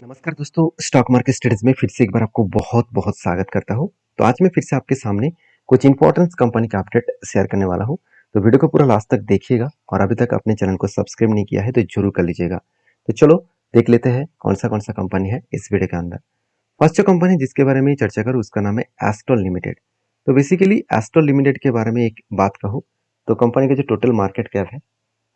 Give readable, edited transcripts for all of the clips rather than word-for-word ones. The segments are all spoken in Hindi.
नमस्कार दोस्तों, स्टॉक मार्केट स्टडीज में फिर से एक बार आपको बहुत बहुत स्वागत करता हूं। तो आज मैं फिर से आपके सामने कुछ इंपॉर्टेंट कंपनी का अपडेट शेयर करने वाला हूं। तो वीडियो को पूरा लास्ट तक देखिएगा और अभी तक अपने चैनल को सब्सक्राइब नहीं किया है तो जरूर कर लीजिएगा। तो चलो देख लेते हैं कौन सा कंपनी है इस वीडियो के अंदर। फर्स्ट जो कंपनी जिसके बारे में चर्चा करूँ उसका नाम है एस्ट्रल लिमिटेड। तो बेसिकली एस्ट्रल लिमिटेड के बारे में एक बात कहूँ तो कंपनी का जो टोटल मार्केट कैप है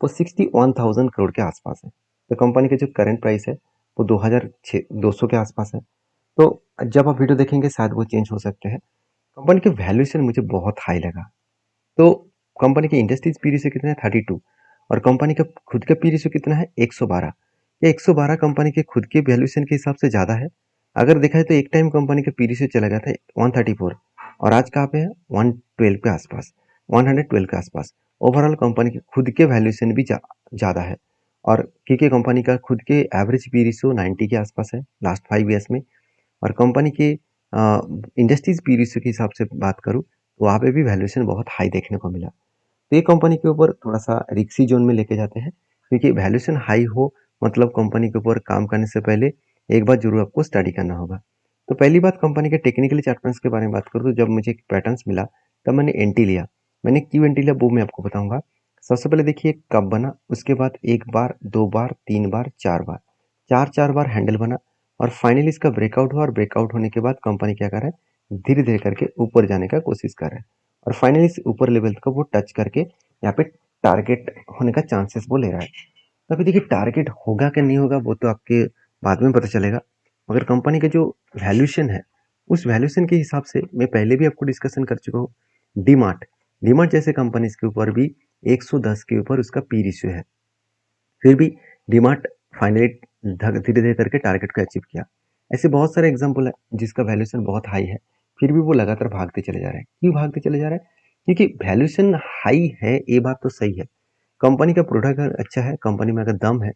वो 61,000 करोड़ के आसपास है। तो कंपनी का जो करंट प्राइस है वो 2,200 के आसपास है। तो जब आप वीडियो देखेंगे शायद वो चेंज हो सकते हैं। कंपनी के वैल्यूएशन मुझे बहुत हाई लगा। तो कंपनी के इंडस्ट्रीज पी रेशियो कितना है 32 और कंपनी का खुद का पी रेशियो कितना है 112। ये 112 कंपनी के खुद के वैल्यूएशन के हिसाब से ज़्यादा है। अगर देखा है तो एक टाइम कंपनी का पी रेशियो चला गया था 134 और आज कहाँ पे है 112 के आसपास, 112 के आसपास। ओवरऑल कंपनी के खुद के वैल्यूएशन भी ज़्यादा है और क्योंकि कंपनी का खुद के एवरेज पी रेशियो 90 के आसपास है लास्ट 5 ईयर्स में। और कंपनी के इंडस्ट्रीज पी रेशियो के हिसाब से बात करूँ तो वहाँ पे भी वैल्यूएशन बहुत हाई देखने को मिला। तो ये कंपनी के ऊपर थोड़ा सा रिक्सी जोन में लेके जाते हैं क्योंकि वैल्यूएशन हाई हो मतलब कंपनी के ऊपर काम करने से पहले एक बार जरूर आपको स्टडी करना होगा। तो पहली बात कंपनी के टेक्निकली चार्ट पैटर्न्स के बारे में बात करूँ तो जब मुझे पैटर्न्स मिला तब मैंने एंट्री लिया। मैंने क्यों एंट्री लिया वो मैं आपको बताऊंगा। सबसे पहले देखिए कब बना, उसके बाद एक बार, दो बार, तीन बार, चार बार, चार बार हैंडल बना और फाइनली इसका ब्रेकआउट हुआ और ब्रेकआउट होने के बाद कंपनी क्या कर रहा है धीरे धीरे करके ऊपर जाने का कोशिश कर रहा है और फाइनली इस ऊपर लेवल को वो टच करके यहाँ पे टारगेट होने का चांसेस वो ले रहा है। तो अभी देखिए टारगेट होगा कि नहीं होगा वो तो आपके बाद में पता चलेगा, मगर कंपनी का जो वैल्यूएशन है उस वैल्यूएशन के हिसाब से मैं पहले भी आपको डिस्कशन कर चुका हूँ। डीमार्ट डीमार्ट जैसे कंपनी के ऊपर भी 110 के ऊपर उसका पी रेशियो है, फिर भी डीमार्ट फाइनली धीरे धीरे करके टारगेट को अचीव किया। ऐसे बहुत सारे एग्जाम्पल है जिसका वैल्यूएशन बहुत हाई है फिर भी वो लगातार भागते चले जा रहे हैं। क्यों भागते चले जा रहे हैं? क्योंकि वैल्यूएशन हाई है ये बात तो सही है। कंपनी का प्रोडक्ट अगर अच्छा है, कंपनी में अगर दम है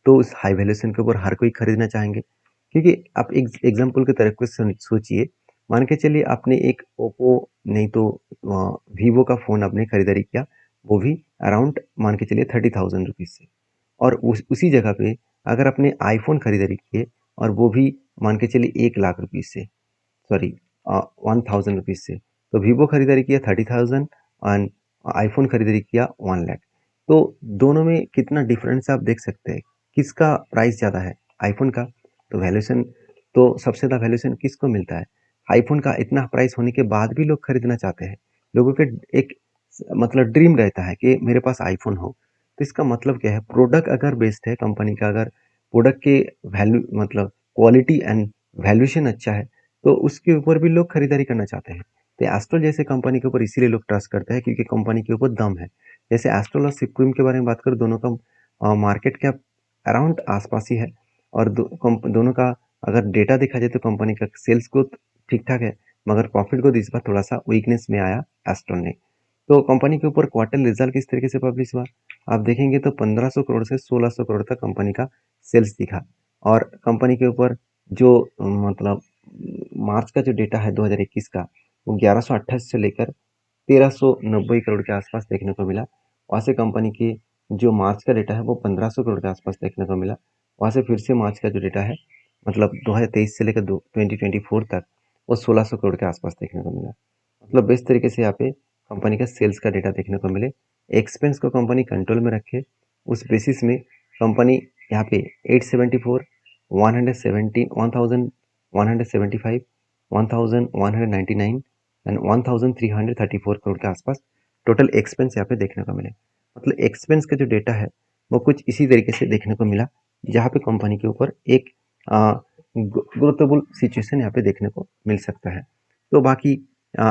तो उस हाई वैल्यूएशन के ऊपर हर कोई खरीदना चाहेंगे। क्योंकि आप एक एग्जाम्पल की तरफ को सोचिए, मान के चलिए आपने एक ओप्पो नहीं तो वीवो का फोन आपने खरीदारी किया, वो भी अराउंड मान के चलिए 30,000 रुपीज से। और उसी जगह पे अगर आपने आईफोन खरीदारी किए और वो भी मान के चलिए 1 लाख रुपीज से, सॉरी 1,000 रुपीज से, तो वीवो खरीदारी किया 30,000 और आईफोन खरीदारी किया 1 लाख। तो दोनों में कितना डिफरेंस आप देख सकते हैं। किसका प्राइस ज़्यादा है? आईफोन का। तो वैल्यूएशन तो सबसे ज़्यादा वैल्यूएशन किसको मिलता है? आईफोन का। इतना प्राइस होने के बाद भी लोग खरीदना चाहते हैं। लोगों के एक मतलब ड्रीम रहता है कि मेरे पास आईफोन हो। तो इसका मतलब क्या है, प्रोडक्ट अगर बेस्ट है कंपनी का, अगर प्रोडक्ट के वैल्यू मतलब क्वालिटी एंड वैल्यूएशन अच्छा है तो उसके ऊपर भी लोग खरीदारी करना चाहते हैं। तो एस्ट्रल जैसे कंपनी के ऊपर इसीलिए लोग ट्रस्ट करते हैं क्योंकि कंपनी के ऊपर दम है। जैसे एस्ट्रल और सिक्विम के बारे में बात करें, दोनों का मार्केट कैप अराउंड आसपास ही है और दोनों का अगर डेटा देखा जाए तो कंपनी का सेल्स ग्रोथ ठीक ठाक है, मगर प्रॉफिट ग्रोथ इस बार थोड़ा सा वीकनेस में आया एस्ट्रल ने। तो कंपनी के ऊपर क्वार्टर रिजल्ट किस तरीके से पब्लिश हुआ आप देखेंगे तो 1500 करोड़ से 1600 करोड़ तक कंपनी का सेल्स दिखा। और कंपनी के ऊपर जो मतलब मार्च का जो डेटा है 2021 का, वो 1128 से लेकर 1390 करोड़ के आसपास देखने को मिला। वहाँ से कंपनी की जो मार्च का डेटा है वो 1500 करोड़ के आसपास देखने को मिला। वहाँ से फिर से मार्च का जो डेटा है मतलब 2023 से लेकर 2024 तक वो 1600 करोड़ के आसपास देखने को मिला। मतलब बेस्ट तरीके से यहाँ पे कंपनी का सेल्स का डेटा देखने को मिले। एक्सपेंस को कंपनी कंट्रोल में रखे, उस बेसिस में कंपनी यहाँ पे 874, 170, 1175, 1199 एंड 1334 करोड़ के आसपास टोटल एक्सपेंस यहाँ पे देखने को मिले। मतलब एक्सपेंस का जो डेटा है वो कुछ इसी तरीके से देखने को मिला, जहाँ पे कंपनी के ऊपर एक ग्रोथेबल सिचुएशन यहाँ पे देखने को मिल सकता है। तो बाकी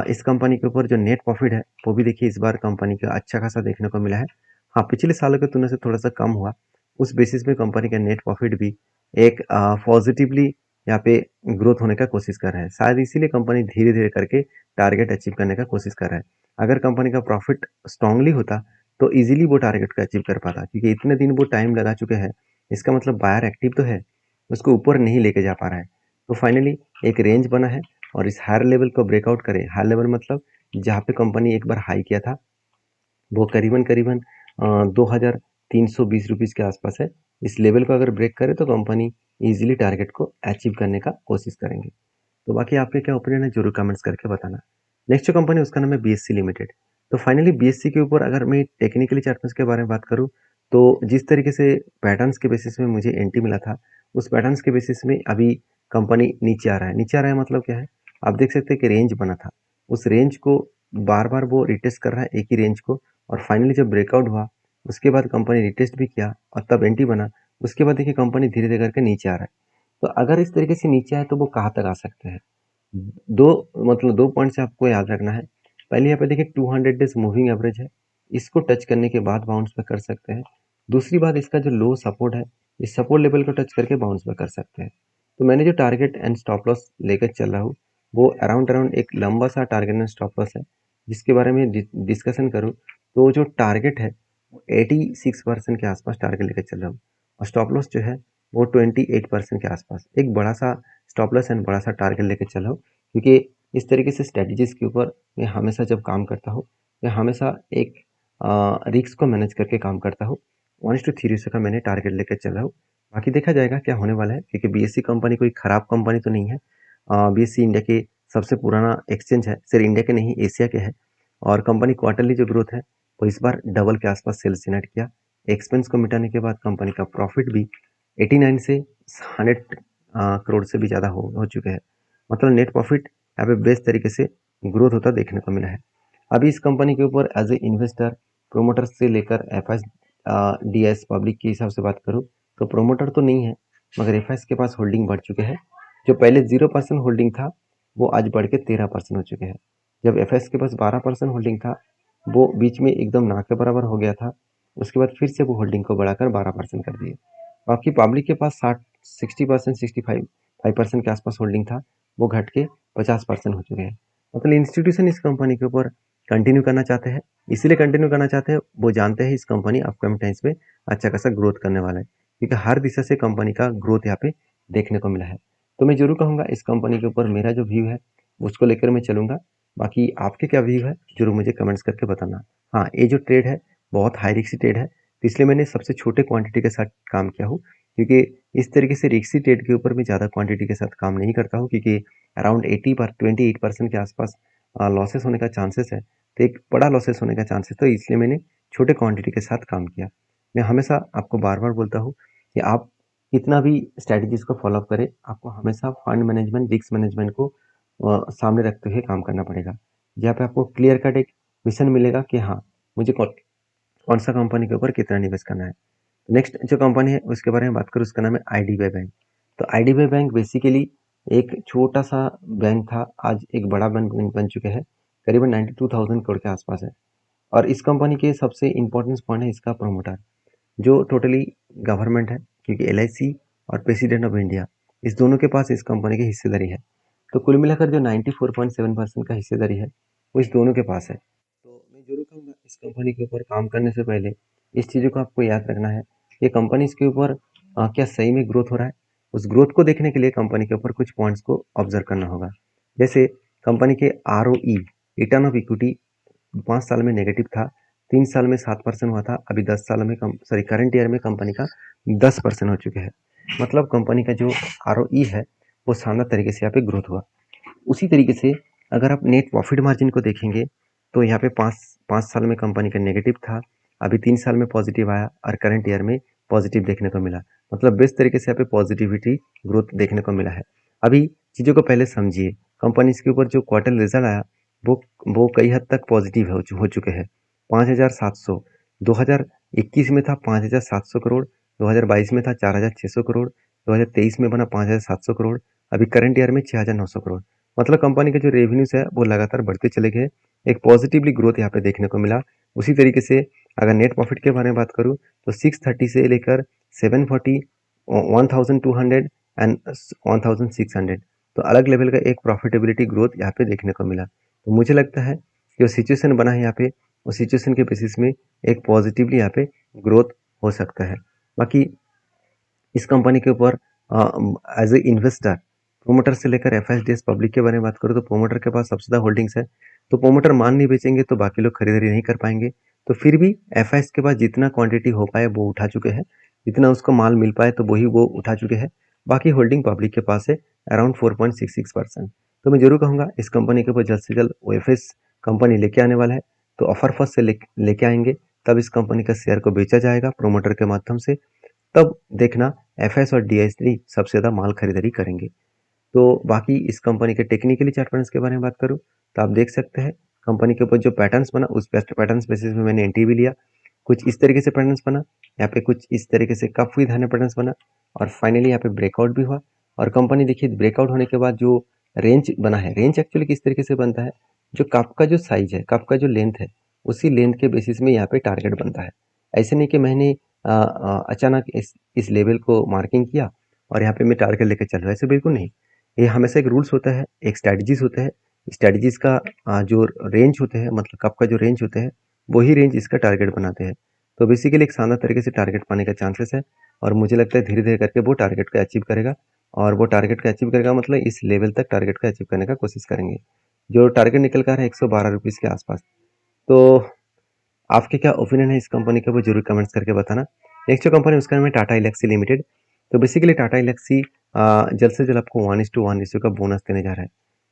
इस कंपनी के ऊपर जो नेट प्रॉफिट है वो भी देखिए इस बार कंपनी का अच्छा खासा देखने को मिला है। हाँ, पिछले सालों की तुलना से थोड़ा सा कम हुआ। उस बेसिस पे कंपनी का नेट प्रॉफिट भी एक पॉजिटिवली यहाँ पे ग्रोथ होने का कोशिश कर रहा है। शायद इसीलिए कंपनी धीरे धीरे करके टारगेट अचीव करने का कोशिश कर रहा है। अगर कंपनी का प्रॉफिट स्ट्रांगली होता तो इजीली वो टारगेट को अचीव कर पाता, क्योंकि इतने दिन वो टाइम लगा चुके हैं। इसका मतलब बायर एक्टिव तो है, उसको ऊपर नहीं लेके जा पा रहा है। तो फाइनली एक रेंज बना है और इस हायर लेवल को ब्रेकआउट करे। हायर लेवल मतलब जहाँ पे कंपनी एक बार हाई किया था वो करीबन करीबन ₹320 के आसपास है। इस लेवल को अगर ब्रेक करे तो कंपनी ईजिली टारगेट को अचीव करने का कोशिश करेंगे। तो बाकी आपके क्या ओपिनियन है जरूर कमेंट्स करके बताना। नेक्स्ट जो कंपनी उसका नाम है बीएससी लिमिटेड। तो फाइनली बीएससी के ऊपर अगर मैं टेक्निकली चार्ट्स के बारे में बात करूँ तो जिस तरीके से पैटर्न्स के बेसिस में मुझे एंट्री मिला था उस पैटर्न्स के बेसिस में अभी कंपनी नीचे आ रहा है। नीचे आ रहा है मतलब क्या है, आप देख सकते हैं कि रेंज बना था, उस रेंज को बार बार वो रिटेस्ट कर रहा है एक ही रेंज को, और फाइनली जब ब्रेकआउट हुआ उसके बाद कंपनी रिटेस्ट भी किया और तब एंट्री बना। उसके बाद देखिए कंपनी धीरे धीरे करके नीचे आ रहा है। तो अगर इस तरीके से नीचे आए तो वो कहाँ तक आ सकते हैं, दो मतलब दो पॉइंट से आपको याद रखना है। पहले यहाँ पे देखिए 200 डेज मूविंग एवरेज है, इसको टच करने के बाद बाउंस बैक कर सकते हैं। दूसरी बात, इसका जो लो सपोर्ट है इस सपोर्ट लेवल को टच करके बाउंस बैक कर सकते हैं। तो मैंने जो टारगेट एंड स्टॉप लॉस लेकर चल रहा हूँ वो अराउंड अराउंड एक लंबा सा टारगेट एंड स्टॉप लॉस है, जिसके बारे में डिस्कशन करूँ तो जो टारगेट है वो 86% के आसपास टारगेट लेकर चल रहा हूँ, और स्टॉप लॉस जो है वो 28% के आसपास। एक बड़ा सा स्टॉप लॉस एंड बड़ा सा टारगेट लेकर चल रहा हूँ, क्योंकि इस तरीके से स्ट्रेटजीज के ऊपर मैं हमेशा जब काम करता हूँ मैं हमेशा एक रिस्क को मैनेज करके काम करता हूँ। 1:3 रेशियो का मैंने टारगेट लेकर चल रहा हूँ। बाकी देखा जाएगा क्या होने वाला है, क्योंकि बीएससी कंपनी कोई खराब कंपनी तो नहीं है। बीएससी इंडिया के सबसे पुराना एक्सचेंज है, सिर्फ इंडिया के नहीं एशिया के है, और कंपनी क्वार्टरली जो ग्रोथ है वो इस बार डबल के आसपास सेल्स जनरेट किया। एक्सपेंस को मिटाने के बाद कंपनी का प्रॉफिट भी 89 से 100 करोड़ से भी ज़्यादा हो चुके हैं। मतलब नेट प्रॉफिट यहाँ पे बेस्ट तरीके से ग्रोथ होता देखने को मिला है। अभी इस कंपनी के ऊपर एज ए इन्वेस्टर प्रोमोटर से लेकर F S D S public के हिसाब से बात करूँ तो प्रोमोटर तो नहीं है, मगर एफ के पास होल्डिंग बढ़ चुके हैं। जो पहले 0% होल्डिंग था वो आज बढ़ के 13% हो चुके हैं। जब एफ के पास 12% होल्डिंग था वो बीच में एकदम ना के बराबर हो गया था, उसके बाद फिर से वो होल्डिंग को बढ़ाकर 12% कर दिए। बाकी पब्लिक के पास 60% 65% के आसपास होल्डिंग था, वो घट के 50% हो चुके हैं। मतलब इंस्टीट्यूशन इस कंपनी के ऊपर कंटिन्यू करना चाहते हैं, इसीलिए कंटिन्यू करना चाहते हैं, वो जानते हैं इस कंपनी अपकमिंग टाइम्स में अच्छा खासा ग्रोथ करने वाला है, क्योंकि हर दिशा से कंपनी का ग्रोथ यहाँ पे देखने को मिला है। तो मैं जरूर कहूँगा इस कंपनी के ऊपर मेरा जो व्यू है उसको लेकर मैं चलूँगा। बाकी आपके क्या व्यू है जरूर मुझे कमेंट्स करके बताना। हाँ, ये जो ट्रेड है बहुत हाई रिस्क ट्रेड है, तो इसलिए मैंने सबसे छोटे क्वांटिटी के साथ काम किया हूँ, क्योंकि इस तरीके से रिस्की ट्रेड के ऊपर मैं ज़्यादा क्वांटिटी के साथ काम नहीं करता हूँ, क्योंकि अराउंड 28% के आसपास लॉसेस होने का चांसेस है, तो एक बड़ा लॉसेस होने का चांसेस, तो इसलिए मैंने छोटे क्वांटिटी के साथ काम किया। मैं हमेशा आपको बार बार बोलता हूँ कि आप कितना भी स्ट्रैटेजीज को फॉलो करें, आपको हमेशा फंड मैनेजमेंट रिस्क मैनेजमेंट को सामने रखते हुए काम करना पड़ेगा, जहाँ पे आपको क्लियर कट एक विजन मिलेगा कि हाँ मुझे कौन सा कंपनी के ऊपर कितना निवेश करना है। नेक्स्ट जो कंपनी है उसके बारे में बात करूँ, उसका नाम है आईडीबीआई बैंक। तो आईडीबीआई बैंक बेसिकली एक छोटा सा बैंक था, आज एक बड़ा बैंक बन चुके हैं, करीबन 92,000 करोड़ के आसपास है। और इस कंपनी के सबसे इम्पोर्टेंट पॉइंट है इसका प्रोमोटर, जो टोटली गवर्नमेंट है, क्योंकि एलआईसी और प्रेसिडेंट ऑफ इंडिया इस दोनों के पास इस कंपनी की हिस्सेदारी है। तो कुल मिलाकर जो 94.7% का हिस्सेदारी है वो इस दोनों के पास है। तो मैं जरूर कहूँगा इस कंपनी के ऊपर काम करने से पहले इस चीज़ों को आपको याद रखना है कि कंपनी के ऊपर क्या सही में ग्रोथ हो रहा है। उस ग्रोथ को देखने के लिए कंपनी के ऊपर कुछ पॉइंट्स को ऑब्जर्व करना होगा। जैसे कंपनी के आरओई, रिटर्न ऑफ इक्विटी 5 साल में नेगेटिव था, 3 साल में 7% हुआ था, अभी 10 साल में करंट ईयर में कंपनी का 10% हो चुके हैं। मतलब कंपनी का जो आरओई है वो शानदार तरीके से यहाँ पे ग्रोथ हुआ। उसी तरीके से अगर आप नेट प्रॉफिट मार्जिन को देखेंगे तो यहाँ पे पाँच साल में कंपनी का नेगेटिव था, अभी 3 साल में पॉजिटिव आया और करंट ईयर में पॉजिटिव देखने को मिला। मतलब बेस्ट तरीके से यहाँ पे पॉजिटिविटी ग्रोथ देखने को मिला है। अभी चीज़ों को पहले समझिए, कंपनी के ऊपर जो क्वार्टर रिजल्ट आया वो वो कई हद तक पॉजिटिव हो चुके हैं। 5,700 2021 में था 5,700 करोड़, 2022 में था 4,600 करोड़, 2023 में बना 5,700 करोड़, अभी करंट ईयर में 6,900 करोड़। मतलब कंपनी के जो रेवेन्यूज है वो लगातार बढ़ते चले गए, एक पॉजिटिवली ग्रोथ यहाँ पे देखने को मिला। उसी तरीके से अगर नेट प्रॉफिट के बारे में बात करूँ तो 630 से लेकर 740, 1,200 एंड 1,600, तो अलग लेवल का एक प्रॉफिटेबिलिटी ग्रोथ यहाँ पे देखने को मिला। तो मुझे लगता है कि जो सिचुएशन बना है यहाँ पे उस सिचुएशन के बेसिस में एक पॉजिटिवली यहाँ पे ग्रोथ हो सकता है। बाकी इस कंपनी के ऊपर एज ए इन्वेस्टर प्रोमोटर से लेकर एफ पब्लिक के बारे में बात करूँ तो प्रोमोटर के पास सबसे ज़्यादा होल्डिंग्स है, तो प्रोमोटर मान नहीं बेचेंगे तो बाकी लोग खरीदारी नहीं कर पाएंगे। तो फिर भी एफआईएस के पास जितना क्वांटिटी हो पाए वो उठा चुके हैं, जितना उसको माल मिल पाए तो वही वो उठा चुके हैं। बाकी होल्डिंग पब्लिक के पास है अराउंड 4.66%। तो मैं जरूर कहूँगा इस कंपनी के ऊपर जल्द से जल्द ओएफएस कंपनी लेके आने वाला है। तो ऑफर फर्स्ट से लेके आएंगे, तब इस कंपनी का शेयर को बेचा जाएगा प्रोमोटर के माध्यम से। तब देखना एफएस और डीएस3 सबसे ज़्यादा माल खरीदारी करेंगे। तो बाकी इस कंपनी के टेक्निकली चार्ट पैटर्न्स के बारे में बात करूँ तो आप देख सकते हैं कंपनी के ऊपर जो पैटर्न्स बना उस पैटर्न्स बेसिस में मैंने एंट्री भी लिया। कुछ इस तरीके से पैटर्न्स बना, यहाँ पे कुछ इस तरीके से कप विद हैंड पैटर्न्स बना और फाइनली यहाँ पे ब्रेकआउट भी हुआ। और कंपनी देखिए ब्रेकआउट होने के बाद जो रेंज बना है, रेंज एक्चुअली किस तरीके से बनता है, जो कप का जो साइज है, कप का जो लेंथ है, उसी लेंथ के बेसिस में यहाँ पे टारगेट बनता है। ऐसे नहीं कि मैंने अचानक इस लेवल को मार्किंग किया और यहाँ पे मैं टारगेट लेकर चल रहा हूँ, ऐसे बिल्कुल नहीं। ये हमेशा एक रूल्स होता है, एक स्ट्रैटेजीज होता है। स्ट्रैटेजीज का जो रेंज होते हैं, मतलब कप का जो रेंज होते हैं, वही रेंज इसका टारगेट बनाते हैं। तो बेसिकली एक शानदार तरीके से टारगेट पाने का चांसेस है और मुझे लगता है धीरे धीरे करके वो टारगेट को अचीव करेगा। और वो टारगेट को अचीव करेगा मतलब इस लेवल तक टारगेट को अचीव करने का कोशिश करेंगे। जो टारगेट निकल कर है 112 रुपीज़ के आसपास। तो आपके क्या ओपिनियन है इस कंपनी के, वो जरूर कमेंट्स करके बताना। नेक्स्ट जो कंपनी उसका नाम है टाटा एल्क्सी लिमिटेड। तो बेसिकली टाटा एल्क्सी जल्द से जल्द आपको 1:1 रेशियो का बोनस देने जा रहा है।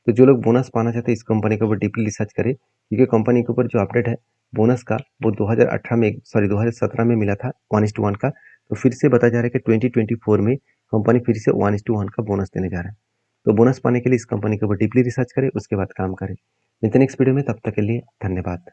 तो जो लोग बोनस पाना चाहते हैं इस कंपनी के ऊपर डीपली रिसर्च करें, क्योंकि कंपनी के ऊपर जो अपडेट है बोनस का वो 2017 में मिला था 1:1 का। तो फिर से बताया जा रहा है कि 2024 में कंपनी फिर से 1:1 का बोनस देने जा रहा है। तो बोनस पाने के लिए इस कंपनी के ऊपर डीपली रिसर्च करें, उसके बाद काम करें। मिलते हैं नेक्स्ट वीडियो में, तब तक के लिए धन्यवाद।